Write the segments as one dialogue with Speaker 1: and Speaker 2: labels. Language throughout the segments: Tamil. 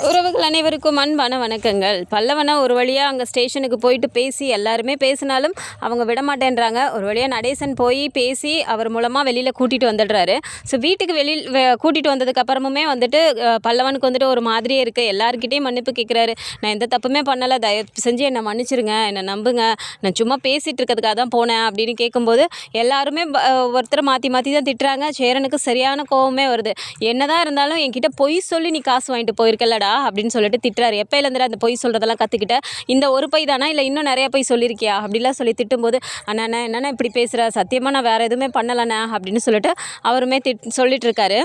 Speaker 1: உறவுகள் அனைவருக்கும் அன்பான வணக்கங்கள். பல்லவனா ஒரு வழியாக அங்கே ஸ்டேஷனுக்கு போயிட்டு பேசி எல்லாருமே பேசினாலும் அவங்க விடமாட்டேன்றாங்க. ஒரு வழியாக நடேசன் போய் பேசி அவர் மூலமாக வெளியில் கூட்டிகிட்டு வந்துடுறாரு. ஸோ வீட்டுக்கு வெளியில் கூட்டிகிட்டு வந்ததுக்கப்புறமுமே வந்துட்டு பல்லவனுக்கு வந்துட்டு ஒரு மாதிரியே இருக்குது. எல்லாருக்கிட்டையும் மன்னிப்பு கேட்குறாரு. நான் எந்த தப்புமே பண்ணலை, தயவு செஞ்சு என்னை மன்னிச்சிருங்க, என்னை நம்புங்க, நான் சும்மா பேசிகிட்டு இருக்கிறதுக்காக தான் போனேன் அப்படின்னு கேட்கும்போது எல்லாருமே ஒருத்தர் மாற்றி மாற்றி தான் திட்டுறாங்க. சேரனுக்கு சரியான கோவமே வருது. என்னதான் இருந்தாலும் என்கிட்ட பொய் சொல்லி நீ காசு வாங்கிட்டு போயிருக்கலடா அப்படின்னு சொல்லிட்டு திட்டுறாரு. எப்பயிலேருந்து அந்த பொய் சொல்கிறதெல்லாம் கற்றுக்கிட்ட, இந்த ஒரு பொய் தானா இல்லை இன்னும் நிறைய பொய் சொல்லியிருக்கியா அப்படிலாம் சொல்லி திட்டும்போது, அண்ணா என்னண்ணா இப்படி பேசுகிற, சத்தியமாக நான் வேறு எதுவுமே பண்ணலைண்ணா அப்படின்னு சொல்லிட்டு அவருமே சொல்லிட்டு இருக்காரு.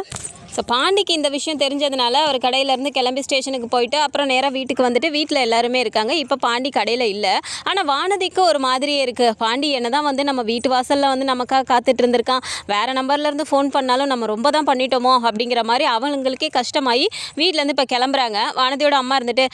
Speaker 1: ஸோ பாண்டிக்கு இந்த விஷயம் தெரிஞ்சதுனால அவர் கடையிலேருந்து கிளம்பி ஸ்டேஷனுக்கு போயிட்டு அப்புறம் நேராக வீட்டுக்கு வந்துட்டு வீட்டில் எல்லாருமே இருக்காங்க. இப்போ பாண்டி கடையில் இல்லை. ஆனால் வானதிக்கு ஒரு மாதிரியே இருக்குது. பாண்டி என்ன தான் வந்து நம்ம வீட்டு வாசலில் வந்து நமக்காக காத்துட்டு இருந்திருக்கான், வேறு நம்பர்லேருந்து ஃபோன் பண்ணாலும் நம்ம ரொம்ப தான் பண்ணிட்டோமோ அப்படிங்கிற மாதிரி அவங்களுக்கே கஷ்டமாகி வீட்டிலேருந்து இப்போ கிளம்புறாங்க. வானதியோட அம்மா இருந்துட்டு,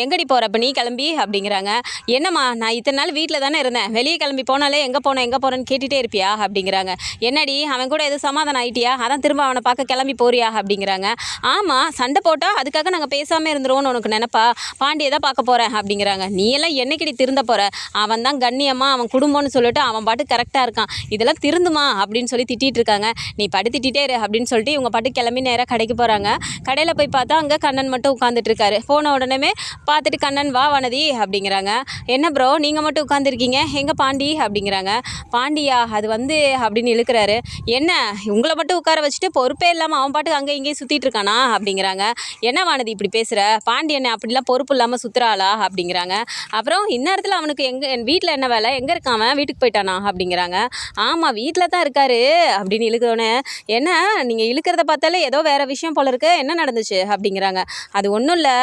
Speaker 1: எங்கடி போகிற இப்போ நீ கிளம்பி அப்படிங்கிறாங்க. என்னம்மா நான் இத்தனை நாள் வீட்டில் தானே இருந்தேன், வெளியே கிளம்பி போனாலே எங்கே போகிறேன்னு கேட்டுகிட்டே இருப்பியா அப்படிங்கிறாங்க. என்னடி அவன் கூட எதுவும் சமாதானம் ஆகிட்டியா, அதான் திரும்ப அவனை பார்க்க கிளம்பி போறியா அப்படிங்கிறாங்க. ஆமாம், சண்டை போட்டால் அதுக்காக நாங்கள் பேசாமல் இருந்துருவோம்னு உனக்கு நினைப்பா, பாண்டியை தான் பார்க்க போகிறேன் அப்படிங்கிறாங்க. நீ எல்லாம் என்னைக்கடி திருந்த போகிற, அவன் தான் கண்ணியமாக அவன் குடும்பம்னு சொல்லிட்டு அவன் பாட்டு கரெக்டாக இருக்கான், இதெல்லாம் திருந்துமா அப்படின்னு சொல்லி திட்டிகிட்டு இருக்காங்க. நீ பாட்டு திட்டிகிட்டே இரு அப்படின்னு சொல்லிட்டு இவங்க பாட்டு கிளம்பி நேராக கடைக்கு போகிறாங்க. கடையில் போய் பார்த்தா அங்கே கண்ணன் மட்டும் உட்காந்துட்டு இருக்காரு. போன உடனே பார்த்துட்டு கண்ணன் வா வானதி அப்படிங்கிறாங்க. என்ன ப்ரோ நீங்கள் மட்டும் உட்காந்துருக்கீங்க, எங்கே பாண்டி அப்படிங்கிறாங்க. பாண்டியா அது வந்து அப்படின்னு இழுக்கிறாரு. என்ன உங்களை மட்டும் உட்கார வச்சுட்டு பொறுப்பே இல்லாமல் அவன் பாட்டு அங்கே இங்கேயும் சுற்றிட்டு இருக்கானா அப்படிங்கிறாங்க. என்ன வானதி இப்படி பேசுகிற, பாண்டி என்ன அப்படிலாம் பொறுப்பு இல்லாமல் சுற்றுறாளா அப்படிங்கிறாங்க. அப்புறம் இந்நேரத்தில் அவனுக்கு என் வீட்டில் என்ன வேலை, எங்கே இருக்கான் அவன், வீட்டுக்கு போயிட்டானா அப்படிங்கிறாங்க. ஆமாம் வீட்டில் தான் இருக்காரு அப்படின்னு இழுக்கிறோன்னே, என்ன நீங்கள் இழுக்கிறத பார்த்தாலே ஏதோ வேறு விஷயம் போல இருக்கு, என்ன நடந்துச்சு அப்படிங்கிறாங்க. அது ஒன்றும் இல்லை,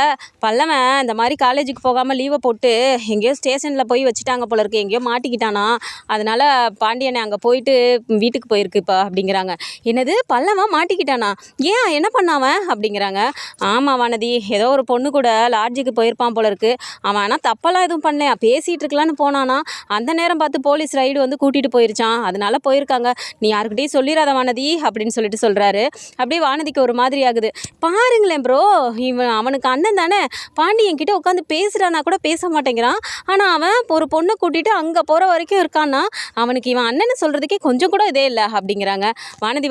Speaker 1: பல்லவன் இந்த மாதிரி காலேஜுக்கு போகாமல் லீவை போட்டு எங்கேயோ ஸ்டேஷனில் போய் வச்சுட்டாங்க போல இருக்கு, எங்கேயோ மாட்டிக்கிட்டானா, அதனால் பாண்டியனை அங்கே போயிட்டு வீட்டுக்கு போயிருக்கு இப்போ அப்படிங்கிறாங்க. என்னது பல்லவன் மாட்டிக்கிட்டானா, ஏன் என்ன பண்ணாவன் அப்படிங்கிறாங்க. ஆமாம் வானதி, ஏதோ ஒரு பொண்ணு கூட லாட்ஜுக்கு போயிருப்பான் போல இருக்கு, அவன் ஆனால் தப்பெல்லாம் எதுவும் பண்ணலையா, பேசிகிட்டு இருக்கலான்னு போனானா, அந்த நேரம் பார்த்து போலீஸ் ரைடு வந்து கூட்டிகிட்டு போயிருச்சான், அதனால போயிருக்காங்க, நீ யாருக்கிட்டையும் சொல்லிடாத வானதி அப்படின்னு சொல்லிட்டு சொல்கிறாரு. அப்படியே வானதிக்கு ஒரு மாதிரி ஆகுது. பாருங்களேன் ப்ரோ, இவன் அவனுக்கு அண்ணன் தானே, பாண்டி என்கிட்ட உட்காந்து பேசுகிறானா கூட பேச மாட்டேங்கிறான், ஆனால் அவன் ஒரு பொண்ணை கூட்டிகிட்டு அங்கே போகிற வரைக்கும் இருக்கான்னா அவனுக்கு இவன் அண்ணன்னு சொல்கிறதுக்கே கொஞ்சம் கூட இதே இல்லை அப்படிங்கிறாங்க. வானதி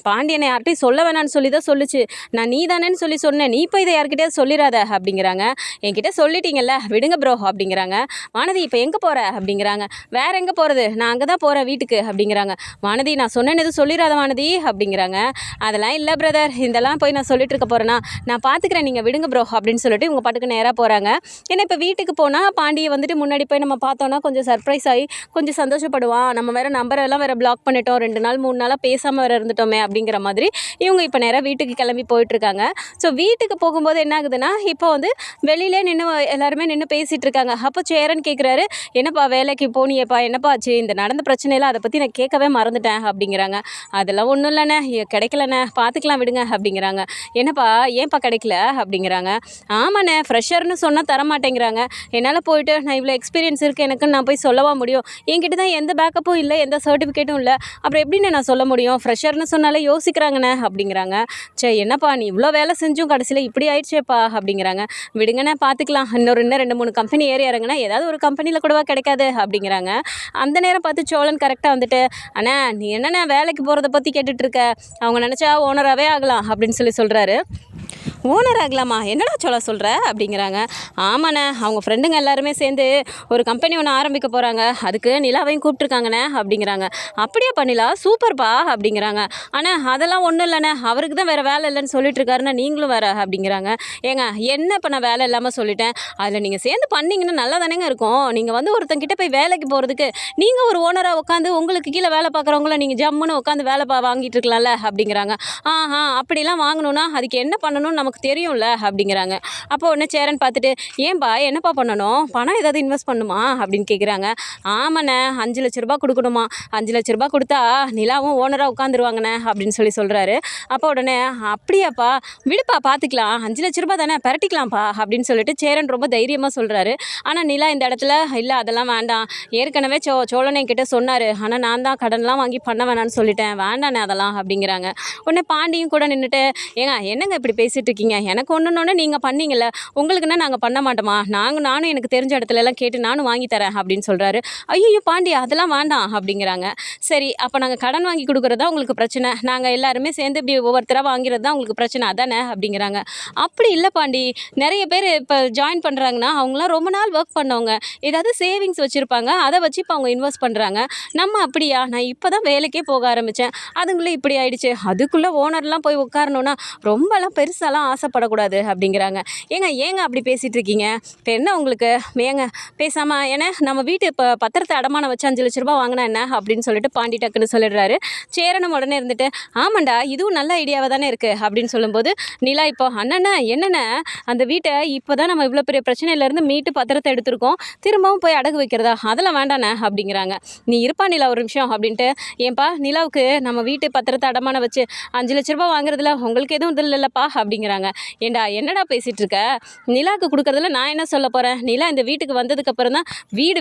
Speaker 1: பாண்டியனை யார்கிட்டையும் சொல்ல வேணான்னு சொல்லி தான் சொல்லிச்சு, நான் நீ தானேன்னு சொல்லி சொன்னேன், நீ இப்போ இதை யார்கிட்டயாவது சொல்லிடாத அப்படிங்கிறாங்க. என்கிட்ட சொல்லிட்டீங்கல்ல விடுங்க ப்ரோ அப்படிங்கிறாங்க. வானதி இப்போ எங்கே போகிற அப்படிங்கிறாங்க. வேற எங்கே போகிறது, நான் அங்கே தான் போகிறேன் வீட்டுக்கு அப்படிங்கிறாங்க. வானதி நான் சொன்னேன்னு எதுவும் சொல்லிடாத வானதி அப்படிங்கிறாங்க. அதெல்லாம் இல்லை பிரதர், இதெல்லாம் போய் நான் சொல்லிட்டு இருக்க போகிறேன்னா, நான் பார்த்துக்கிறேன், நீங்கள் விடுங்க ப்ரோ அப்படின்னு சொல்லிட்டு இவங்க பாட்டுக்கு நேராக போகிறாங்க. ஏன்னா இப்போ வீட்டுக்கு போனால் பாண்டியை வந்துட்டு முன்னாடி போய் நம்ம பார்த்தோன்னா கொஞ்சம் சர்ப்ரைஸ் ஆகி கொஞ்சம் சந்தோஷப்படுவான், நம்ம வேறு நம்பரெல்லாம் வேறு பிளாக் பண்ணிட்டோம், 2 நாள் 3 நாளாக பேசாமல் வேறு இருந்துட்டோமே அப்படிங்கிற மாதிரி இவங்க இப்போ நேராக வீட்டுக்கு கிளம்பி போயிட்டுருக்காங்க. ஸோ வீட்டுக்கு போகும்போது என்ன ஆகுதுன்னா, இப்போ வந்து வெளியிலே நின்று எல்லாருமே நின்று பேசிகிட்டு இருக்காங்க. அப்போ சேரன் கேட்குறாரு, என்னப்பா வேலைக்கு போனியப்பா, என்னப்பா ஆச்சு, இந்த நடந்த பிரச்சனையெல்லாம் அதை பற்றி நான் கேட்கவே மறந்துட்டேன் அப்படிங்கிறாங்க. அதெல்லாம் ஒன்றும் இல்லைண்ணே, கிடைக்கலண்ணே, பார்த்துக்கலாம் விடுங்க அப்படிங்கிறாங்க. என்னப்பா ஏன்ப்பா கிடைக்கல அப்படிங்கிறாங்க. ஆமாண்ணே ஃப்ரெஷர்னு சொன்னால் தரமாட்டேங்கிறாங்க, என்னால் போயிட்டு நான் இவ்வளோ எக்ஸ்பீரியன்ஸ் இருக்குது எனக்குன்னு நான் போய் சொல்லவா முடியும், என்கிட்ட தான் எந்த பேக்கப்பும் இல்லை, எந்த சர்டிஃபிகேட்டும் இல்லை, அப்புறம் எப்படின்னு நான் சொல்ல முடியும், ஃப்ரெஷர்னு சொன்னாலே யோசிக்கிறாங்கண்ணே அப்படிங்கிறாங்க. சரி என்னப்பா நீ இவ்வளோ வேலை செஞ்சும் கடைசியில் இப்படி ஆயிடுச்சேப்பா அப்படிங்கிறாங்க. விடுங்கண்ணே பார்த்துக்கலாம், இன்னும் 2 3 கம்பெனி ஏறி இறங்குனா ஏதாவது ஒரு கம்பெனியில் கூடவா கிடைக்காது அப்படிங்கிறாங்க. அந்த நேரம் பார்த்து சோழன் கரெக்டாக வந்துட்டு, அண்ணா நீ என்னண்ணா வேலைக்கு போகிறத பற்றி கேட்டுட்ருக்க, அவங்க நினச்சா ஓனராகவே ஆகலாம் அப்படின்னு சொல்கிறாரு. ஓனர் ஆகலாமா, என்னடா சொல்ல சொல்கிற அப்படிங்கிறாங்க. ஆமாண்ணே அவங்க ஃப்ரெண்டுங்க எல்லாருமே சேர்ந்து ஒரு கம்பெனி ஒன்று ஆரம்பிக்க போகிறாங்க, அதுக்கு நிலாவையும் கூப்பிட்ருக்காங்கண்ணே அப்படிங்கிறாங்க. அப்படியே பண்ணிலா சூப்பர்ப்பா அப்படிங்கிறாங்க. ஆனால் அதெல்லாம் ஒன்றும் இல்லைண்ணே, அவருக்கு தான் வேறு வேலை இல்லைன்னு சொல்லிட்டு இருக்காருண்ணா, நீங்களும் வேறு அப்படிங்கிறாங்க. ஏங்க என்ன இப்போ நான் வேலை இல்லாமல் சொல்லிட்டேன், அதில் நீங்கள் சேர்ந்து பண்ணிங்கன்னா நல்லா தானேங்க இருக்கும், நீங்கள் வந்து ஒருத்தங்கிட்ட போய் வேலைக்கு போகிறதுக்கு நீங்கள் ஒரு ஓனராக உட்காந்து உங்களுக்கு கீழே வேலை பார்க்குறவங்கள நீங்கள் ஜம்முன்னு உட்காந்து வேலை வாங்கிட்டு இருக்கலாம்ல அப்படிங்கிறாங்க. அப்படிலாம் வாங்கணுன்னா அதுக்கு என்ன பண்ணணும்னு நமக்கு தெரியும்ல அப்படிங்கிறாங்க. அப்போ உடனே சேரன் பார்த்துட்டு, ஏன்பா என்னப்பா பண்ணணும், பணம் ஏதாவது இன்வெஸ்ட் பண்ணுமா அப்படின்னு கேட்குறாங்க. ஆமாண்ணே 5 லட்ச ரூபா கொடுக்கணுமா, 5 லட்ச ரூபா கொடுத்தா நிலாவும் ஓனராக உட்காந்துருவாங்கண்ணே அப்படின்னு சொல்கிறாரு. அப்போ உடனே அப்படியாப்பா விடுப்பா பார்த்துக்கலாம், 5 லட்ச ரூபா தானே பரட்டிக்கலாம்ப்பா அப்படின்னு சொல்லிட்டு சேரன் ரொம்ப தைரியமாக சொல்கிறாரு. ஆனால் நிலா இந்த இடத்துல இல்லை அதெல்லாம் வேண்டாம், ஏற்கனவே சோழனை கிட்ட சொன்னார், ஆனால் நான் தான் கடன்லாம் வாங்கி பண்ண வேணான்னு சொல்லிட்டேன், வேண்டாண்ணே அதெல்லாம் அப்படிங்கிறாங்க. உடனே பாண்டியும் கூட நின்றுட்டு, ஏங்க என்னங்க இப்படி பேசிகிட்டு இருக்கீங்க இருக்கீங்க? எனக்கு ஒன்றுன்னொன்னே நீங்கள் பண்ணீங்கல்ல, உங்களுக்குன்னா நாங்கள் பண்ண மாட்டோமா? நானும் எனக்கு தெரிஞ்ச இடத்துலலாம் கேட்டு நானும் வாங்கி தரேன் அப்படின்னு சொல்கிறாரு. ஐயோ பாண்டி அதெல்லாம் வேண்டாம் அப்படிங்கிறாங்க. சரி அப்போ நாங்கள் கடன் வாங்கி கொடுக்குறதா உங்களுக்கு பிரச்சனை, நாங்கள் எல்லாருமே சேர்ந்து இப்படி ஒவ்வொருத்தராக வாங்கிறது தான் உங்களுக்கு பிரச்சனை அதானே அப்படிங்கிறாங்க. அப்படி இல்லை பாண்டி, நிறைய பேர் இப்போ ஜாயின் பண்ணுறாங்கன்னா அவங்களாம் ரொம்ப நாள் ஒர்க் பண்ணவங்க, ஏதாவது சேவிங்ஸ் வச்சுருப்பாங்க, அதை வச்சு இப்போ அவங்க இன்வெஸ்ட் பண்ணுறாங்க. நம்ம அப்படியா? நான் இப்போ தான் வேலைக்கே போக ஆரம்பித்தேன், அதுக்குள்ளே இப்படி ஆயிடுச்சு, அதுக்குள்ளே ஓனர்லாம் போய் உட்காரணுன்னா ரொம்பலாம் பெருசாலாம் ஆசைப்படக்கூடாது அப்படிங்கிறாங்க. ஏங்க அப்படி பேசிகிட்டு இருக்கீங்க? இப்போ என்ன உங்களுக்கு? ஏங்க பேசாமல் ஏன்னா நம்ம வீட்டு இப்போ பத்திரத்தை அடமானம் வச்சு 5 லட்ச ரூபா வாங்கினா என்ன அப்படின்னு சொல்லிட்டு பாண்டி டக்குன்னு சொல்லிடுறாரு. சேரனும் உடனே இருந்துட்டு ஆமாண்டா இதுவும் நல்ல ஐடியாவாக தானே இருக்குது அப்படின்னு சொல்லும்போது நிலா இப்போ அண்ணண்ணா என்னென்ன அந்த வீட்டை இப்போ தான் நம்ம இவ்வளோ பெரிய பிரச்சனையிலேருந்து மீட்டு பத்திரத்தை எடுத்திருக்கோம், திரும்பவும் போய் அடகு வைக்கிறதா? அதெல்லாம் வேண்டாண்ணே அப்படிங்கிறாங்க. நீ இருப்பா நிலா ஒரு நிமிஷம் அப்படின்ட்டு, ஏன்பா நிலாவுக்கு நம்ம வீட்டு பத்திரத்தை அடமானம் வச்சு 5 லட்ச ரூபா வாங்குறதுல உங்களுக்கு எதுவும் இது இல்லைல்லப்பா அப்படிங்கிறாங்க. ஏண்டா என்னடா பேசிகிட்டு இருக்க? நிலாவுக்கு கொடுக்குறதுல நான் என்ன சொல்ல போகிறேன்? நிலா இந்த வீட்டுக்கு வந்ததுக்கப்புறம் தான்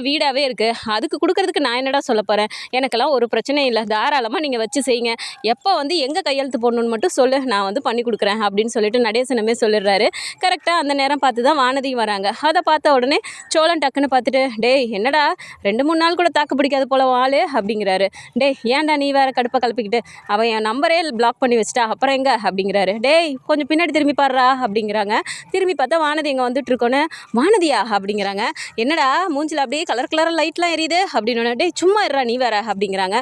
Speaker 1: வீடாகவே இருக்குது, அதுக்கு கொடுக்குறதுக்கு நான் என்னடா சொல்ல போகிறேன்? எனக்கெல்லாம் ஒரு பிரச்சனையும் இல்லை, தாராளமாக நீங்கள் வச்சு செய்யுங்க, எப்போ வந்து எங்கே கையெழுத்து போடணுன்னு மட்டும் சொல்லு, நான் வந்து பண்ணி கொடுக்குறேன் அப்படின்னு சொல்லிட்டு நடேசனமே சொல்லிடுறாரு. கரெக்டாக அந்த நேரம் பார்த்து தான் வானதியும் வராங்க. அதை பார்த்த உடனே சோழன் டக்குன்னு பார்த்துட்டு டேய் என்னடா 2-3 நாள் கூட தாக்கு பிடிக்காது போல ஆளு அப்படிங்கிறாரு. டேய் ஏன்டா நீ வேறு கடுப்பை கலப்பிக்கிட்டு, அவன் என் நம்பரே பிளாக் பண்ணி வச்சிட்டா அப்புறம் எங்கே அப்படிங்கிறாரு. டேய் கொஞ்சம் பின்னாடி திரும்பி பாடுறா அப்படிங்கிறாங்க. திரும்பி பார்த்தா வானதி எங்கே வந்துட்டு இருக்கோன்னு, வானதியா அப்படிங்கிறாங்க. என்னடா மூஞ்சில் அப்படியே கலராக லைட்லாம் எரியுது அப்படின்னு. டேய் சும்மா இருறா நீ வேற அப்படிங்கிறாங்க.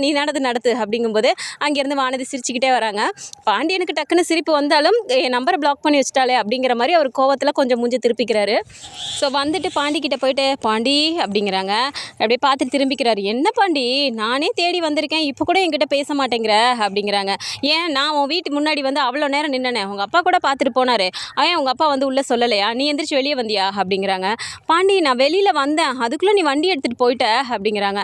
Speaker 1: நீ நடத்து அப்படிங்கும்போது அங்கேருந்து வானதி சிரிச்சுக்கிட்டே வராங்க. பாண்டியனுக்கு டக்குன்னு சிரிப்பு வந்தாலும் என் நம்பரை பிளாக் பண்ணி வச்சிட்டாலே அப்படிங்கிற மாதிரி அவர் கோவத்தில் கொஞ்சம் மூஞ்சி திருப்பிக்கிறாரு. ஸோ வந்துட்டு பாண்டிக்கிட்ட போயிட்டு பாண்டி அப்படிங்கிறாங்க. அப்படியே பார்த்துட்டு திரும்பிக்கிறாரு. என்ன பாண்டி நானே தேடி வந்திருக்கேன், இப்போ கூட என்கிட்ட பேச மாட்டேங்கிற அப்படிங்கிறாங்க. ஏன் நான் உன் வீட்டு முன்னாடி வந்து அவ்வளோ நேரம் நின்னனே, உங்கள் அப்பா கூட பார்த்துட்டு போனார், ஏன் உங்கள் அப்பா வந்து உள்ளே சொல்லலையா? நீ எந்திரிச்சு வெளியே வந்தியா அப்படிங்கிறாங்க. பாண்டி நான் வெளியில் வந்தேன், அதுக்குள்ளே நீ வண்டி எடுத்துகிட்டு போயிட்ட அப்படிங்கிறாங்க.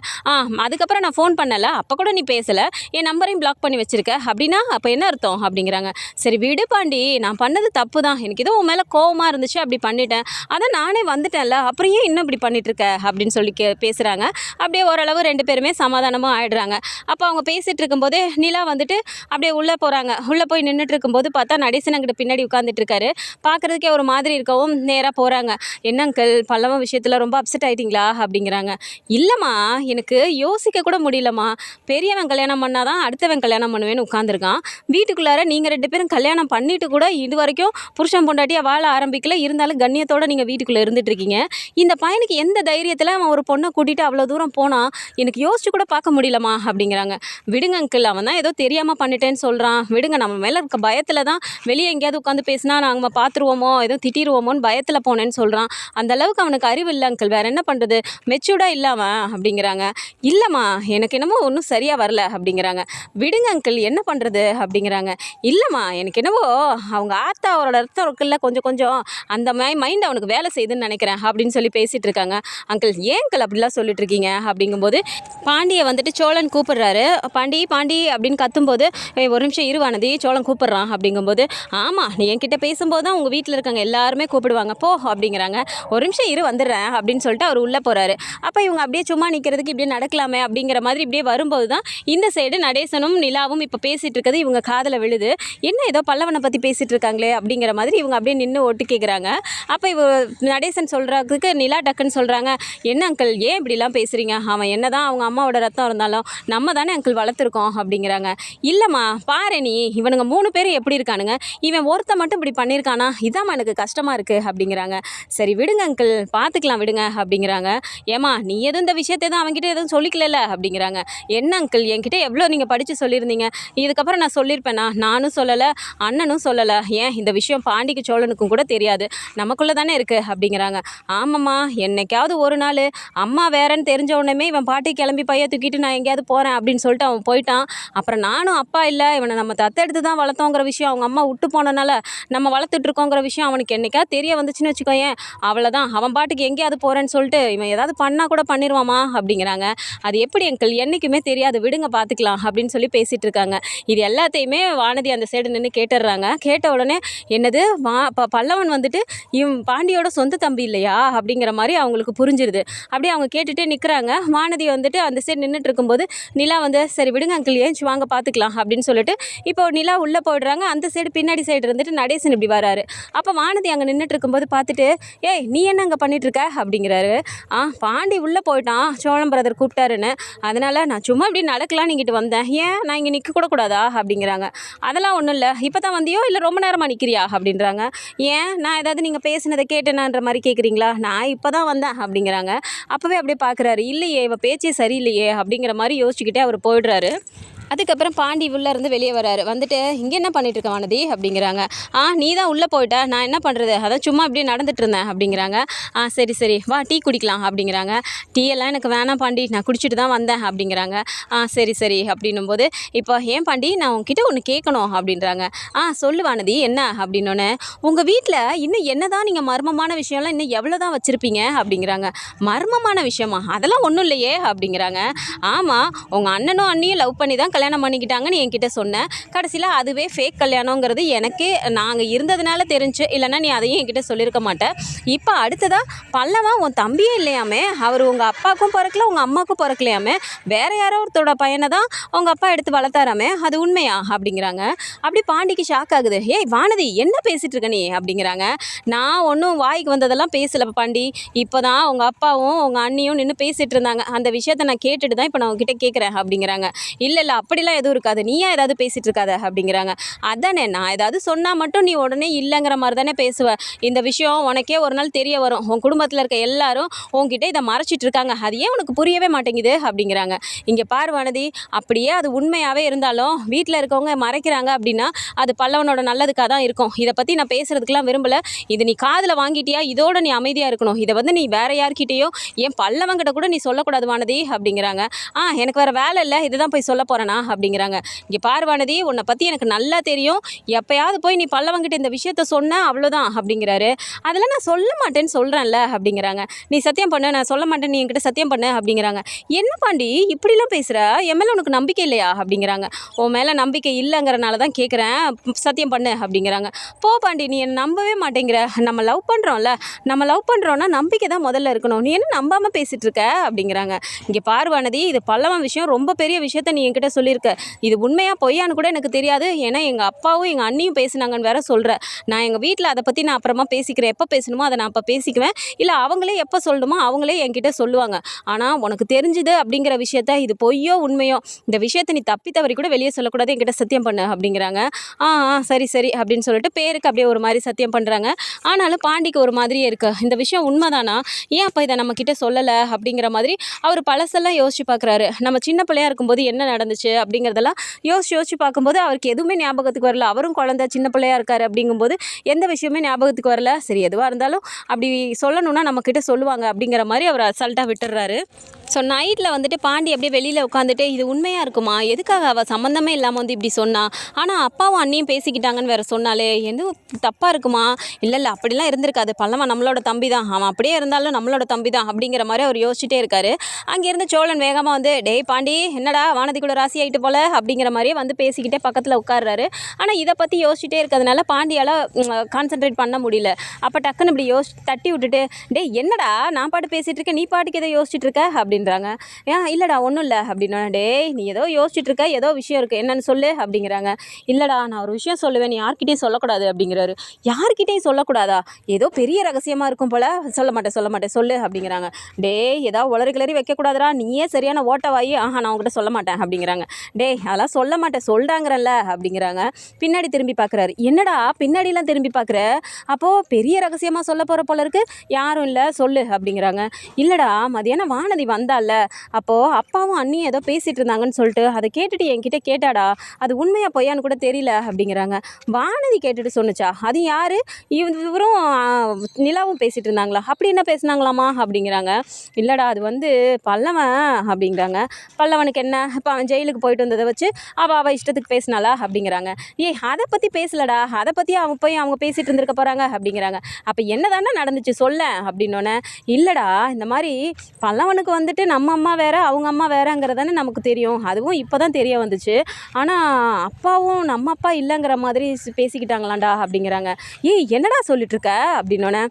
Speaker 1: அதுக்கப்புறம் நான் ஃபோன் பண்ணல, அப்போ கூட நீ பேசலை, என் நம்பரையும் பிளாக் பண்ணி வச்சுருக்க அப்படின்னா அப்போ என்ன அர்த்தம் அப்படிங்கிறாங்க. சரி விடு பாண்டி, நான் பண்ணது தப்பு தான், எனக்கு ஏதோ உன் மேலே கோவமாக இருந்துச்சு அப்படி பண்ணிட்டேன், அதான் நானே வந்துட்டேன்ல, அப்புறம் ஏன் இன்னும் இப்படி பண்ணிகிட்ருக்க அப்படின்னு சொல்லி பேசுகிறாங்க. அப்படியே ஓரளவு 2 பேருமே சமாதானமாக ஆயிடுறாங்க. அப்போ அவங்க பேசிகிட்டு இருக்கும்போதே நிலா வந்துட்டு அப்படியே உள்ளே போகிறாங்க. உள்ளே போய் நின்றுட்டு இருக்கும்போது பார்த்தா நடேசன் அங்கிட்ட பின்னாடி உட்காந்துட்டு இருக்காரு. பார்க்குறதுக்கே ஒரு மாதிரி இருக்கவும் நேராக போகிறாங்க. என்ன அங்கிள் பல்லவன் விஷயத்தில் ரொம்ப அப்செட் ஆகிட்டிங்களா அப்படிங்கிறாங்க. இல்லைம்மா எனக்கு யோசிக்க கூட முடியலம்மா, பெரியவன் கல்யாணம் பண்ணாதான் அடுத்தவன் கல்யாணம் பண்ணுவேன்னு உட்காந்துருக்கான், வீட்டுக்குள்ளார நீங்கள் 2 பேரும் கல்யாணம் பண்ணிட்டு கூட இது வரைக்கும் புருஷன் பொண்டாட்டியாக வாழ ஆரம்பிக்கல, இருந்தாலும் கண்ணியத்தோடு நீங்கள் வீட்டுக்குள்ளே இருந்துட்டு இருக்கீங்க. இந்த பையனுக்கு எந்த தைரியத்தில் அவன் ஒரு பொண்ணை கூட்டிகிட்டு அவ்வளோ தூரம் போனான், எனக்கு யோசிச்சு கூட பார்க்க முடியலம்மா அப்படிங்கிறாங்க. விடுங்க அங்கிள், அவன் தான் ஏதோ தெரியாமல் பண்ணிட்டேன்னு சொல்கிறான், விடுங்க, நம்ம மேலே இருக்க பயத்தில் தான் வெளியே எங்கேயாவது உட்காந்து பேசினா நாங்கள் பார்த்துருவோமோ எதுவும் திட்டிடுவோமோன்னு பயத்தில் போனேன்னு சொல்கிறான், அந்த அளவுக்கு அவனுக்கு அறிவு இல்லை அங்கிள், வேறு என்ன பண்ணுறது, மெச்சூர்டாக இல்லாமல் அப்படிங்கிறாங்க. இல்லைம்மா எனக்கு என்னமோ ஒன்றும் சரியாக வரல அப்படிங்கிறாங்க. விடுங்க அங்கிள் என்ன பண்ணுறது அப்படிங்கிறாங்க. இல்லைம்மா எனக்கு என்னவோ அவங்க ஆத்தாவோட ரத்தம் இருக்குல்ல கொஞ்சம் அந்த மைண்ட் அவனுக்கு வேலை செய்யுதுன்னு நினைக்கிறேன் அப்படின்னு சொல்லி பேசிகிட்டு இருக்காங்க. அங்கிள் ஏன் அங்கிள் அப்படிலாம் சொல்லிட்டு இருக்கீங்க அப்படிங்கும்போது பாண்டியை வந்துட்டு சோழன் கூப்பிடுறாரு. பாண்டி அப்படின்னு கத்தும்போது ஒரு நிமிஷம் இருவானதி, சோழன் கூப்பிடுறான் அப்படிங்கும்போது ஆமாம் நீ என்கிட்ட பேசும்போது தான் உங்கள் வீட்டில் இருக்காங்க எல்லாருமே கூப்பிடுவாங்க போ அப்படிங்கிறாங்க. ஒரு நிமிஷம் இரு வந்துடுறேன் அப்படின்னு சொல்லிட்டு அவர் உள்ளே போகிறாரு. அப்போ இவங்க அப்படியே சும்மா நிற்கிறதுக்கு இப்படியே நடக்கலாமே அப்படிங்கிற மாதிரி இப்படியே வரும்போது தான் இந்த சைடு நடேசனும் நிலாவும் இப்போ பேசிகிட்டு இருக்கிறது இவங்க காதில் விழுது. என்ன ஏதோ பல்லவனை பற்றி பேசிகிட்டு இருக்காங்களே அப்படிங்கிற மாதிரி இவங்க அப்படியே நின்று ஒட்டு கேட்குறாங்க. அப்போ நடேசன் சொல்கிறதுக்கு நிலா டக்குன்னு சொல்கிறாங்க. என்ன அங்கிள் ஏன் இப்படிலாம் பேசுகிறீங்க, அவன் என்ன தான் அவங்க அம்மாவோட ரத்தம் இருந்தாலும் நம்ம தானே அங்கிள் வளர்த்துருக்கோம் அப்படிங்கிறாங்க. இல்லைம்மா பாரு நீ இவனுங்க 3 பேர் எப்படி இருக்கானுங்க, இவன் ஒருத்த மட்டும் இப்படி பண்ணியிருக்கானா, இதாம்மா எனக்கு கஷ்டமாக இருக்குது அப்படிங்கிறாங்க. சரி விடுங்க அங்கிள் பார்த்துக்கலாம் விடுங்க அப்படிங்கிறாங்க. ஏமா நீ எதுவும் இந்த விஷயத்தை தான் அவங்ககிட்ட எதுவும் சொல்லிக்கல அப்படிங்கிறாங்க. என்ன அங்கிள் என்கிட்ட எவ்வளோ நீங்கள் படித்து சொல்லியிருந்தீங்க, இதுக்கப்புறம் நான் சொல்லியிருப்பேனா? நானும் சொல்லலை அண்ணனும் சொல்லலை, ஏன் இந்த விஷயம் பாண்டிக்கு சோழனுக்கும் கூட தெரியாது, நமக்குள்ளே தானே இருக்குது அப்படிங்கிறாங்க. ஆமாம்மா என்னைக்காவது ஒரு நாள் அம்மா வேறன்னு தெரிஞ்ச உடனே இவன் பாட்டி கிளம்பி பைய தூக்கிட்டு நான் எங்கேயாவது போகிறேன் அப்படின்னு சொல்லிட்டு அவன் போயிட்டான். அப்புறம் நானும் அப்பா இல்லை இவனை நம்ம தத்தெடுத்து தான் வளர்த்தோங்கிற விஷயம், அவங்க அம்மா விட்டு போனனால நம்ம வளர்த்துட்ருக்கோங்கிற விஷயம் அவனுக்கு என்னைக்காவது தெரிய வந்துச்சுன்னு வச்சுக்கோயேன், அவ்வளோதான் அவன் பாட்டுக்கு எங்கேயாவது போகிறேன்னு சொல்லிட்டு இவன் ஏதாவது பண்ணால் கூட பண்ணிடுவாமா அப்படிங்கிறாங்க. அது எப்படி அங்கிள் என்றைக்குமே தெரியாது விடுங்க பார்த்துக்கலாம் அப்படின்னு சொல்லி பேசிகிட்டு இருக்காங்க. இது எல்லாத்தையுமே வானதி அந்த சைடு நின்று கேட்டுடுறாங்க. கேட்ட உடனே என்னது பல்லவன் வந்துட்டு பாண்டியோட சொந்த தம்பி இல்லையா அப்படிங்கிற மாதிரி அவங்களுக்கு புரிஞ்சிருது. அப்படியே அவங்க கேட்டுகிட்டே நிற்கிறாங்க. வானதி வந்துட்டு அந்த சைடு நின்றுட்டு இருக்கும்போது நிலா வந்து சரி விடுங்க அங்கிள் ஏஞ்சி வாங்க பார்த்துக்கலாம் அப்படின்னு சொல்லிட்டு இப்போ நிலா உள்ளே போயிடுறாங்க. அந்த சைடு பின்னாடி பின்னாடி சைடு இருந்துட்டு நடேசன் இப்படி வராரு. அப்போ வானதி அங்கே நின்றுட்டு இருக்கும்போது பார்த்துட்டு, ஏய் நீ என்ன அங்கே பண்ணிகிட்ருக்க அப்படிங்கிறாரு. பாண்டி உள்ளே போயிட்டான், சோழன் பிரதர் கூப்பிட்டாருன்னு, அதனால் நான் சும்மா இப்படி நடக்கலான்னு இங்கிட்டு வந்தேன். ஏன் நான் இங்கே நிற்க கூட கூடாதா அப்படிங்கிறாங்க. அதெல்லாம் ஒன்றும் இல்லை, இப்போ தான் வந்தியோ இல்லை ரொம்ப நேரமாக நிற்கிறியா அப்படின்றாங்க. ஏன் நான் ஏதாவது நீங்கள் பேசினதை கேட்டேனான்ற மாதிரி கேட்குறீங்களா? நான் இப்போ தான் வந்தேன் அப்படிங்கிறாங்க. அப்போவே அப்படியே பார்க்குறாரு, இல்லையே இவ பேச்சே சரியில்லையே அப்படிங்கிற மாதிரி யோசிச்சுக்கிட்டே அவர் போயிடுறாரு. அதுக்கப்புறம் பாண்டி உள்ளே இருந்து வெளியே வராரு. வந்துட்டு, இங்கே என்ன பண்ணிட்டு இருக்க வானதி அப்படிங்கிறாங்க. நீ தான் உள்ளே போயிட்ட, நான் என்ன பண்ணுறது, அதான் சும்மா இப்படியே நடந்துட்டு இருந்தேன் அப்படிங்கிறாங்க. சரி சரி வா டீ குடிக்கலாம் அப்படிங்கிறாங்க. டீ எல்லாம் எனக்கு வேணாம் பாண்டி, நான் குடிச்சிட்டு தான் வந்தேன் அப்படிங்கிறாங்க. சரி சரி அப்படின்னும் போது, இப்போ ஏன் பாண்டி நான் உங்ககிட்ட ஒன்று கேட்கணும் அப்படின்றாங்க. சொல்லு வானதி என்ன அப்படின்னோடனே, உங்கள் வீட்டில் இன்னும் என்ன தான் நீங்கள் மர்மமான விஷயம்லாம் இன்னும் எவ்வளோ தான் வச்சுருப்பீங்க அப்படிங்கிறாங்க. மர்மமான விஷயமா, அதெல்லாம் ஒன்றும் இல்லையே அப்படிங்கிறாங்க. ஆமாம், உங்கள் அண்ணனும் அண்ணியும் லவ் பண்ணி தான் கல்யாணம் பண்ணிக்கிட்டாங்கன்னு என்கிட்ட சொன்னேன். கடைசியில் அதுவே ஃபேக் கல்யாணங்கிறது எனக்கு நாங்கள் இருந்ததுனால தெரிஞ்சு, இல்லைன்னா நீ அதையும் என்கிட்ட சொல்லியிருக்க மாட்டேன். இப்போ அடுத்ததாக பல்லவன் உன் தம்பியே இல்லையாமே, அவர் உங்கள் அப்பாவுக்கும் பிறக்கல உங்கள் அம்மாவுக்கும் பிறக்கலையாமே, வேறு யாரோ ஒருத்தரோட பையனை தான் உங்கள் அப்பா எடுத்து வளர்த்தாராமே, அது உண்மையா அப்படிங்கிறாங்க. அப்படி பாண்டிக்கு ஷாக் ஆகுது. ஏய் வானதி என்ன பேசிகிட்டு இருக்க நீ அப்படிங்கிறாங்க. நான் ஒன்றும் வாய்க்கு வந்ததெல்லாம் பேசலை பாண்டி, இப்போ தான் உங்கள் அப்பாவும் உங்கள் அண்ணியும் நின்று பேசிகிட்டு இருந்தாங்க, அந்த விஷயத்தை நான் கேட்டுட்டு தான் இப்போ நான் உங்ககிட்ட கேட்குறேன் அப்படிங்கிறாங்க. இல்லை இல்லை அப்படிலாம் எதுவும் இருக்காது, நீயா ஏதாவது பேசிகிட்டு இருக்காத அப்படிங்கிறாங்க. அதானே, நான் ஏதாவது சொன்னால் மட்டும் நீ உடனே இல்லைங்கிற மாதிரி தானே பேசுவேன். இந்த விஷயம் உனக்கே ஒரு நாள் தெரிய வரும், உன் குடும்பத்தில் இருக்க எல்லாரும் உன்கிட்ட இதை மறைச்சிட்டு இருக்காங்க, அது ஏன் உனக்கு புரியவே மாட்டேங்குது அப்படிங்கிறாங்க. இங்கே பார் வானதி, அப்படியே அது உண்மையாகவே இருந்தாலும் வீட்டில் இருக்கவங்க மறைக்கிறாங்க அப்படின்னா அது பல்லவனோட நல்லதுக்காக தான் இருக்கும். இதை பற்றி நான் பேசுகிறதுக்கெலாம் விரும்பலை. இது நீ காதில் வாங்கிட்டியா, இதோட நீ அமைதியாக இருக்கணும். இதை வந்து நீ வேறு யார்கிட்டையோ என் பல்லவங்கிட்ட கூட நீ சொல்லக்கூடாது வானதி அப்படிங்கிறாங்க. எனக்கு வேறு வேலை இல்லை, இதுதான் போய் சொல்ல போகிறேனா அப்படிங்கிறாங்க. இங்கே பார் வானதி, உன்னை பற்றி எனக்கு நல்லா தெரியும், எப்போயாவது போய் நீ பல்லவங்கிட்ட இந்த விஷயத்த சொன்ன அவ்வளோதான் அப்படிங்கிறாரு. அதெல்லாம் நான் சொல்ல மாட்டேன்னு சொல்கிறேன்ல அப்படிங்கிறாங்க. நீ சத்தியம் பண்ணு, நான் சொல்ல மாட்டேன், நீ என்கிட்ட சத்தியம் பண்ணு அப்படிங்கிறாங்க. என்ன பாண்டி இப்படிலாம் பேசுகிற, என் மேலே உனக்கு நம்பிக்கை இல்லையா அப்படிங்கிறாங்க. உன் மேலே நம்பிக்கை இல்லைங்கிறனால தான் கேட்குறேன், சத்தியம் பண்ணு அப்படிங்கிறாங்க. போ பாண்டி, நீ என்னை நம்பவே மாட்டேங்கிற, நம்ம லவ் பண்ணுறோன்னா நம்பிக்கை தான் முதல்ல இருக்கணும், நீ என்ன நம்பாமல் பேசிகிட்டு இருக்க அப்படிங்கிறாங்க. இங்கே பார் வானதி, இது பல்லவன் விஷயம், ரொம்ப பெரிய விஷயத்த நீ என்கிட்ட சொல்லியிருக்க, இது உண்மையாக பொய்யான்னு கூட எனக்கு தெரியாது, ஏன்னா எங்கள் அப்பாவும் எங்கள் அண்ணியும் பேசினாங்கன்னு வேற சொல்கிறேன். நான் எங்கள் வீட்டில் அதை பற்றி நான் அப்புறமா பேசிக்கிறேன், எப்போ பேசணுமோ அதை நான் அப்போ பேசிக்குவேன், இல்லை அவங்களே எப்போ சொல்லணுமோ அவங்களே என்கிட்ட சொல்லுவாங்க. ஆனால் உனக்கு தெரிஞ்சுது அப்படிங்கிற விஷயத்த, இது பொய்யோ உண்மையோ, இந்த விஷயத்தை நீ தப்பி தவறி கூட வெளியே சொல்லக்கூடாது, என்கிட்ட சத்தியம் பண்ணு அப்படிங்கிறாங்க. சரி சரி அப்படின்னு சொல்லிட்டு பேருக்கு அப்படியே ஒரு மாதிரி சத்தியம் பண்ணுறாங்க. ஆனாலும் பாண்டிக்கு ஒரு மாதிரியே இருக்கு, இந்த விஷயம் உண்மைதானா, ஏன் அப்போ இதை நம்மக்கிட்ட சொல்லலை அப்படிங்கிற மாதிரி அவர் பழசெல்லாம் யோசிச்சு பார்க்குறாரு. நம்ம சின்ன பிள்ளையா இருக்கும்போது என்ன நடந்துச்சு அப்படிங்கிறதெல்லாம் யோசிச்சு பார்க்கும்போது அவருக்கு எதுவுமே ஞாபகத்துக்கு வரல. அவரும் குழந்தை சின்ன பிள்ளையா இருக்காரு அப்படிங்கும்போது எந்த விஷயமே ஞாபகத்துக்கு வரல. சரி எதுவாக இருந்தாலும் அப்படி சொல்லணும்னா நம்மக்கிட்ட சொல்லுவாங்க அப்படிங்கிற மாதிரி அவர் அசால்ட்டாக விட்டுறாரு. ஸோ நைட்டில் வந்துட்டு பாண்டி அப்படியே வெளியில் உட்காந்துட்டு, இது உண்மையாக இருக்குமா, எதுக்காக அவள் சம்மந்தமே இல்லாமல் வந்து இப்படி சொன்னா, ஆனால் அப்பாவும் அண்ணியும் பேசிக்கிட்டாங்கன்னு வேறு சொன்னாலே, எதுவும் தப்பாக இருக்குமா, இல்லை அப்படிலாம் இருந்திருக்காது, பல்லவன் நம்மளோட தம்பி தான், அவன் அப்படியே இருந்தாலும் நம்மளோட தம்பி தான் அப்படிங்கிற மாதிரி அவர் யோசிச்சுட்டே இருக்காரு. அங்கேருந்து சோழன் வேகமாக வந்து, டேய் பாண்டி என்னடா வானதி கூட ராசி ஆகிட்டு போல அப்படிங்கிற மாதிரியே வந்து பேசிக்கிட்டே பக்கத்தில் உட்கார்றாரு. ஆனால் இதை பற்றி யோசிச்சுட்டே இருக்கிறதுனால பாண்டியால் கான்சென்ட்ரேட் பண்ண முடியல. அப்போ டக்குன்னு இப்படி தட்டி விட்டுட்டு, டேய் என்னடா நான் பாட்டு பேசிகிட்டு இருக்கேன், நீ பாட்டுக்கு எதை யோசிச்சுட்டு இருக்க அப்படின்றாங்க. இல்லைடா ஒன்றும் இல்லை அப்படின்னா, டேய் நீ ஏதோ யோசிச்சுட்டு இருக்க, ஏதோ விஷயம் இருக்குது, என்னன்னு சொல்லு அப்படிங்கிறாங்க. இல்லைடா நான் ஒரு விஷயம் சொல்லுவேன், நீ யார்கிட்டையும் சொல்லக்கூடாது அப்படிங்கிறாரு. யார்கிட்டையும் சொல்லக்கூடாதா, ஏதோ பெரிய ரகசியமாக இருக்கும் போல், சொல்ல மாட்டேன் சொல்லு அப்படிங்கிறாங்க. டேய் ஏதாவது உளறி கிளறி வைக்கக்கூடாதுடா, நீயே சரியான ஓட்டவாயி, நான் உங்கள்கிட்ட சொல்ல மாட்டேன் அப்படிங்கிறாங்க. டேய் அதெல்லாம் சொல்ல மாட்டேன் சொல்கிறாங்கிறல்ல அப்படிங்கிறாங்க. பின்னாடி திரும்பி பார்க்குறாரு. என்னடா பின்னாடிலாம் திரும்பி பார்க்குற, அப்போது பெரிய ரகசியமாக சொல்ல போகிற போல இருக்கு, யாரும் இல்லை சொல்லு அப்படிங்கிறாங்க. இல்லைடா மதியானம் வானதி வந்தால, அப்போது அப்பாவும் அண்ணியும் ஏதோ பேசிகிட்டு இருந்தாங்கன்னு சொல்லிட்டு அதை கேட்டுட்டு என்கிட்ட கேட்டாடா, அது உண்மையாக பொய்யான்னு கூட தெரியல அப்படிங்கிறாங்க. வானதி கேட்டுட்டு சொன்னுச்சா, அது யார், இவரும் நிலாவும் பேசிகிட்டு இருந்தாங்களா, அப்படி என்ன பேசுனாங்களாமா அப்படிங்கிறாங்க. இல்லைடா அது வந்து பல்லவன் அப்படிங்கிறாங்க. பல்லவனுக்கு என்ன, இப்போ அவன் ஜெயிலுக்கு போயிட்டு வந்ததை வச்சு அவள் இஷ்டத்துக்கு பேசினாளா அப்படிங்கிறாங்க. அதை பற்றி பேசலடா, அதை பற்றி அவங்க பேசிகிட்டு இருந்திருக்க போகிறாங்க அப்படிங்கிறாங்க. அப்போ என்ன தானே நடந்துச்சு சொல்ல அப்படின்னோடனே, இல்லைடா இந்த மாதிரி பல்லவனுக்கு வந்துட்டு நம்ம அம்மா வேறு அவங்க அம்மா வேறங்கிறதானே நமக்கு தெரியும், அதுவும் இப்போ தான் தெரிய வந்துச்சு, ஆனால் அப்பாவும் நம்ம அப்பா இல்லைங்கிற மாதிரி பேசிக்கிட்டாங்களாண்டா அப்படிங்கிறாங்க. என்னடா சொல்லிட்டுருக்க அப்படின்னோடனே,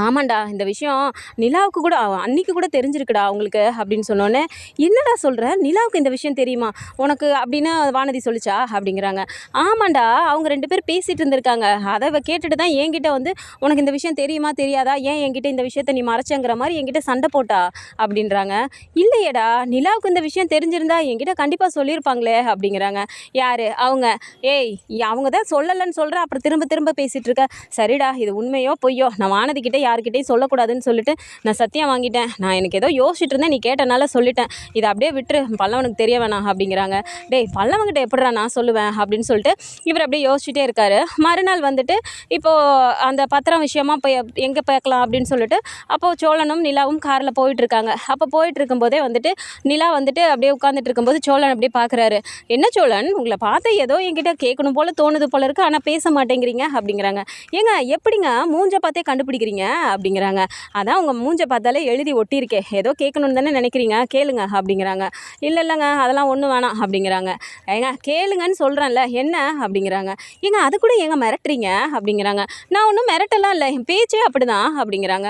Speaker 1: ஆமாண்டா இந்த விஷயம் நிலாவுக்கு கூட அன்னைக்கு கூட தெரிஞ்சிருக்குடா அவங்களுக்கு அப்படின்னு சொன்னோன்னே, என்னடா சொல்கிற, நிலாவுக்கு இந்த விஷயம் தெரியுமா உனக்கு அப்படின்னு வானதி சொல்லிச்சா அப்படிங்கிறாங்க. ஆமாண்டா அவங்க 2 பேர் பேசிகிட்டு இருந்திருக்காங்க, அதை கேட்டுட்டு தான் என்கிட்ட வந்து உனக்கு இந்த விஷயம் தெரியுமா தெரியாதா, ஏன் என்கிட்ட இந்த விஷயத்த நீ மறைச்சங்கிற மாதிரி என்கிட்ட சண்டை போட்டா அப்படின்றாங்க. இல்லையேடா நிலாவுக்கு இந்த விஷயம் தெரிஞ்சிருந்தா என்கிட்ட கண்டிப்பாக சொல்லியிருப்பாங்களே அப்படிங்கிறாங்க. யார் அவங்க? ஏய் அவங்க தான் சொல்லலைன்னு சொல்கிற, அப்புறம் திரும்ப திரும்ப பேசிகிட்டு இருக்க. சரிடா இது உண்மையோ பொய்யோ நான் வானதிக்கிட்ட யாருக்கிட்டையும் சொல்லக்கூடாதுன்னு சொல்லிட்டு நான் சத்தியம் வாங்கிட்டேன். நான் எனக்கு ஏதோ யோசிச்சுட்டு இருந்தேன், நீ கேட்டனால சொல்லிட்டேன். இதை அப்படியே விட்டுரு, பல்லவனுக்கு தெரிய வேணாம் அப்படிங்கிறாங்க. டேய் பல்லவன்கிட்ட எப்படிடா நான் சொல்லுவேன் அப்படின்னு சொல்லிட்டு இவர் அப்படியே யோசிச்சுட்டே இருக்காரு. மறுநாள் வந்துட்டு இப்போது அந்த பத்திரம் விஷயமா போய் எங்கே பார்க்கலாம் அப்படின்னு சொல்லிட்டு அப்போது சோழனும் நிலாவும் காரில் போயிட்டு இருக்காங்க. அப்போ போயிட்டு இருக்கும்போதே வந்துட்டு நிலா வந்துட்டு அப்படியே உட்காந்துட்டு இருக்கும்போது சோழன் அப்படியே பார்க்குறாரு. என்ன சோழன் உங்களை பார்த்து ஏதோ என்கிட்ட கேட்கணும் போல் தோணுது போல இருக்குது, ஆனால் பேச மாட்டேங்கிறீங்க அப்படிங்கிறாங்க. ஏங்க எப்படிங்க மூஞ்ச பார்த்தே கண்டுபிடிக்கிறீங்க அப்படிங்கிறாங்க. அதான் உங்கள் மூஞ்ச பார்த்தாலே எழுதி ஒட்டியிருக்கே, ஏதோ கேட்கணுன்னு தானே நினைக்கிறீங்க, கேளுங்க அப்படிங்கிறாங்க. இல்லைங்க அதெல்லாம் ஒன்றும் வேணாம் அப்படிங்கிறாங்க. ஏங்க கேளுங்கன்னு சொல்கிறேன்ல என்ன அப்படிங்கிறாங்க. ஏங்க அது கூட ஏங்க மிரட்டுறீங்க அப்படிங்கிறாங்க. நான் ஒன்றும் மிரட்டலாம் இல்லை, என் பேச்சே அப்படி தான் அப்படிங்கிறாங்க.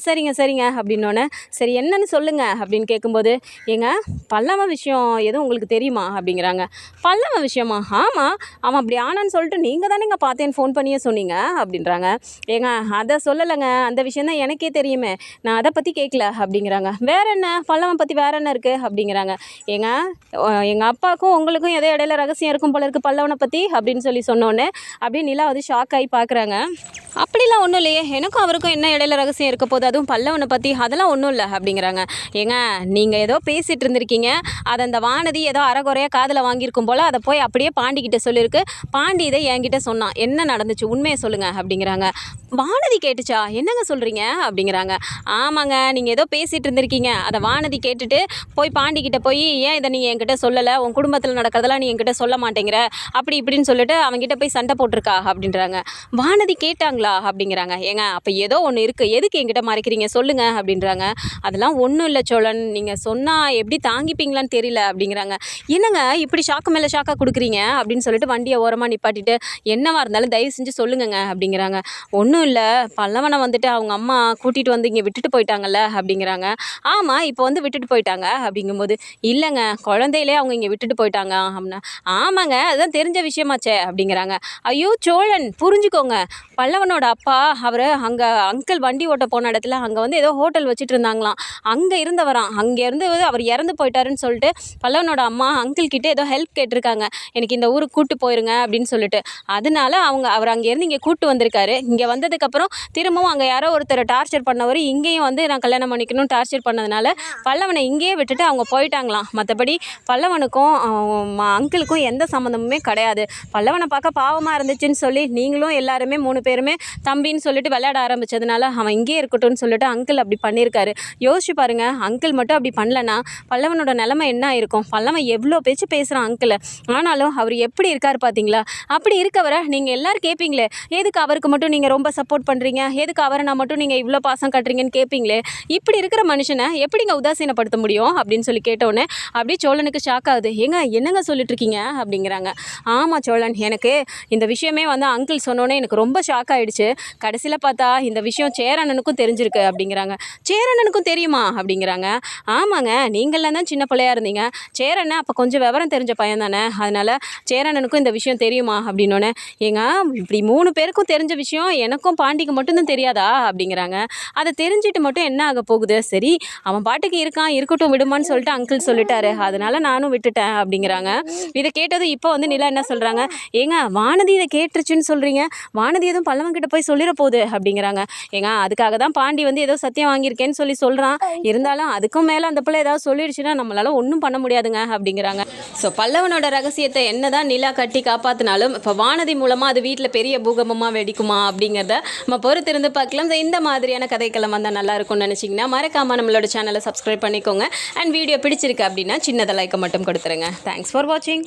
Speaker 1: சரிங்க சரிங்க அப்படின்னோடனே சரி என்னன்னு சொல்லுங்க அப்படின்னு கேட்கும்போது, ஏங்க பல்லவ விஷயம் எதுவும் உங்களுக்கு தெரியுமா அப்படிங்கிறாங்க. பல்லவ விஷயமா? ஆமாம் அவன் அப்படி ஆனான்னு சொல்லிட்டு நீங்கள் தானேங்க பார்த்தேன்னு ஃபோன் பண்ணியே சொன்னீங்க அப்படின்றாங்க. ஏங்க அதை சொல்லலைங்க, அந்த விஷயம் தான் எனக்கே தெரியுமே, நான் அதை பற்றி கேட்கல அப்படிங்கிறாங்க. வேற என்ன பல்லவன் பற்றி வேற என்ன இருக்குது அப்படிங்கிறாங்க. ஏங்க எங்கள் அப்பாவுக்கும் உங்களுக்கும் ஏதோ இடையில ரகசியம் இருக்கும் போல இருக்குது பல்லவனை பற்றி அப்படின்னு சொல்லி சொன்னோன்னே அப்படியே நிலா வந்து ஷாக் ஆகி பார்க்குறாங்க. அப்படிலாம் ஒன்றும் இல்லையே, எனக்கும் அவருக்கும் என்ன இடையில ரகசியம் இருக்க போது, அதுவும் பல்லவனை பற்றி அதெல்லாம் ஒன்றும் இல்லை அப்படிங்கிறாங்க. ஏங்க நீங்கள் ஏதோ பேசிகிட்டு இருந்திருக்கீங்க, அதை அந்த வானதி ஏதோ அரைகுறையாக காதில் வாங்கியிருக்கும் போல் அதை போய் அப்படியே பாண்டிக்கிட்ட சொல்லியிருக்கு, பாண்டி இதை என்கிட்ட சொன்னான், என்ன நடந்துச்சு உண்மையை சொல்லுங்கள் அப்படிங்கிறாங்க. வானதி கேட்டுச்சா, என்னங்க சொல்கிறீங்க அப்படிங்கிறாங்க. ஆமாங்க நீங்கள் ஏதோ பேசிகிட்டு இருந்திருக்கீங்க, அதை வானதி கேட்டுட்டு போய் பாண்டிக்கிட்ட போய் ஏன் இதை நீங்கள் என்கிட்ட சொல்லலை, உன் குடும்பத்தில் நடக்கிறதெல்லாம் நீ என்கிட்ட சொல்ல மாட்டேங்கிற அப்படி இப்படின்னு சொல்லிட்டு அவங்ககிட்ட போய் சண்டை போட்டிருக்கா அப்படின்றாங்க. வானதி கேட்டாங்களா அப்படிங்கிறாங்க. ஏங்க அப்போ ஏதோ ஒன்று இருக்குது, எதுக்கு என்கிட்ட மறைக்கிறீங்க சொல்லுங்கள் அப்படின்றாங்க. அதெல்லாம் ஒன்றும் இல்லை சோழன், நீங்கள் சொன்னால் எப்படி தாங்கிப்பீங்களான்னு தெரியல அப்படிங்கிறாங்க. என்னங்க இப்படி ஷாக்கு மேலே ஷாக்காக கொடுக்குறீங்க அப்படின்னு சொல்லிட்டு வண்டியை ஓரமாக நிப்பாட்டிட்டு, என்னவா இருந்தாலும் தயவு செஞ்சு சொல்லுங்கங்க அப்படிங்கிறாங்க. ஒன்றும் இல்லை பல்லவனை வந்துட்டு அவங்க அம்மா கூட்டிகிட்டு வந்து இங்கே விட்டுட்டு போயிட்டாங்கல்ல அப்படிங்கிறாங்க. ஆமாம் இப்போ வந்து விட்டுட்டு போயிட்டாங்க அப்படிங்கும்போது, இல்லைங்க குழந்தையிலே அவங்க இங்கே விட்டுட்டு போயிட்டாங்க அப்படின்னா. ஆமாங்க அதுதான் தெரிஞ்ச விஷயமாச்சே அப்படிங்கிறாங்க. ஐயோ சோழன் புரிஞ்சுக்கோங்க, பல்லவனோட அப்பா அவர் அங்கே அங்கிள் வண்டி ஓட்ட போன இடத்துல அங்கே வந்து ஏதோ ஹோட்டல் வச்சுட்டு இருந்தாங்களாம், அங்கே இருந்தவராம், அங்கேருந்து அவர் இறந்து போயிட்டாருன்னு சொல்லிட்டு பல்லவனோட அம்மா அங்கிள் கிட்டே ஏதோ ஹெல்ப் கேட்டிருக்காங்க, எனக்கு இந்த ஊருக்கு கூட்டு போயிருங்க அப்படின்னு சொல்லிட்டு. அதனால அவர் அங்கேருந்து இங்கே கூட்டு வந்திருக்காரு. இங்கே வந்ததுக்கப்புறம் திரும்பவும் அங்கே யாரோ ஒருத்தர் டார்ச்சர் பண்ணவர் இங்கேயும் வந்து நான் கல்யாணம் பண்ணிக்கணும் டார்ச்சர் பண்ணதுனால பல்லவனை இங்கேயே விட்டுட்டு அவங்க போயிட்டாங்களாம். மற்றபடி பல்லவனுக்கும் அங்கிளுக்கும் எந்த சம்மந்தமுமே கிடையாது. பல்லவனை பார்க்க பாவமாக இருந்துச்சுன்னு சொல்லி நீங்களும் எல்லாருமே 3 பேருமே தம்பின்னு சொல்லிட்டு விளையாட ஆரம்பித்ததுனால அவன் இங்கே இருக்கட்டும்னு சொல்லிட்டு அங்கிள் அப்படி பண்ணியிருக்காரு. யோசிச்சு பாருங்க, அங்கிள் மட்டும் அப்படி பண்ணலன்னா பல்லவனோட நிலைமை என்ன ஆயிருக்கும். பல்லவன் எவ்வளோ பேச்சு பேசுகிறான் அங்கிள், ஆனாலும் அவர் எப்படி இருக்கார் பார்த்தீங்களா. அப்படி இருக்கவரை நீங்கள் எல்லோரும் கேட்பீங்களே, எதுக்கு அவருக்கு மட்டும் நீங்கள் ரொம்ப சப்போர்ட் பண்ணுறீங்க, எதுக்கு அவரை நான் மட்டும் நீங்கள் இவ்வளோ பாசம் கட்டுறீங்கன்னு கேட்பீங்களே. இப்படி இருக்கிற மனுஷனை எப்படிங்க உதாசீனப்படுத்த முடியும் அப்படின்னு சொல்லி கேட்டோன்னே அப்படியே சோழனுக்கு ஷாக் ஆகுது. ஏங்க என்னங்க சொல்லிட்டு இருக்கீங்க அப்படிங்கிறாங்க. ஆமாம் சோழன், எனக்கு இந்த விஷயமே வந்து அங்கிள் சொன்னோன்னே எனக்கு ரொம்ப ஷாக் ஆகிடுச்சு. கடைசியில் பார்த்தா இந்த விஷயம் சேரண்ணனுக்கும் தெரிஞ்சிருக்கு அப்படிங்கிறாங்க. சேரண்ணனுக்கும் தெரியுமா அப்படிங்கிறாங்க. ஆமாங்க நீங்கள்லாம் தான் சின்ன பிள்ளையா இருந்தீங்க, சேரண்ணன் அப்போ கொஞ்சம் விவரம் தெரிஞ்ச பையன் தானே, அதனால் சேரண்ணனுக்கும் இந்த விஷயம் தெரியுமா அப்படின்னோடனே, ஏங்க இப்படி 3 பேருக்கும் தெரிஞ்ச விஷயம் எனக்கும் பாண்டிக்கு மட்டும்தான் தெரியாதா அப்படிங்கிறாங்க. அதை தெரிஞ்சுட்டு மட்டும் என்ன ஆக போகுது, சரி அவன் பாட்டுக்கு இருக்கான் இருக்கட்டும் விடுமான்னு சொல்லிட்டு அங்கிள் சொல்லிட்டாரு, அதனால நானும் விட்டுட்டேன் அப்படிங்கிறாங்க. இதை கேட்டது இப்போ வந்து நிலா என்ன சொல்கிறாங்க, ஏங்க வானதி இதை கேட்டுருச்சுன்னு சொல்கிறீங்க, வானதி எதுவும் பல்லவன் கிட்ட போய் சொல்லிட போகுது அப்படிங்கிறாங்க. ஏங்க அதுக்காக தான் பாண்டி வந்து ஏதோ சத்தியம் வாங்கியிருக்கேன்னு சொல்லி சொல்கிறான், இருந்தாலும் அதுக்கும் மேலே அந்த பிள்ளை ஏதாவது சொல்லிடுச்சுன்னா நம்மளால ஒன்றும் பண்ண முடியாதுங்க அப்படிங்கிறாங்க. ஸோ பல்லவனோட ரகசியத்தை என்னதான் நிலா கட்டி காப்பாற்றினாலும் இப்போ வானதி மூலமாக அது வீட்டில் பெரிய பூகம்பமாக வெடிக்குமா அப்படிங்கிறத நம்ம பொறுத்திருந்து பார்க்கலாம். இந்த மாதிரியான கதைக்களம் வந்தால் நல்லா இருக்கும்னு நினச்சிங்கன்னா மறக்காமல் நம்மளோட சேனலை சப்ஸ்கிரைப் பண்ணிக்கோங்க. அண்ட் வீடியோ பிடிச்சிருக்கு அப்படின்னா சின்னதாக லைக்கை மட்டும் கொடுத்துருங்க. தேங்க்ஸ் ஃபார் வாட்சிங்.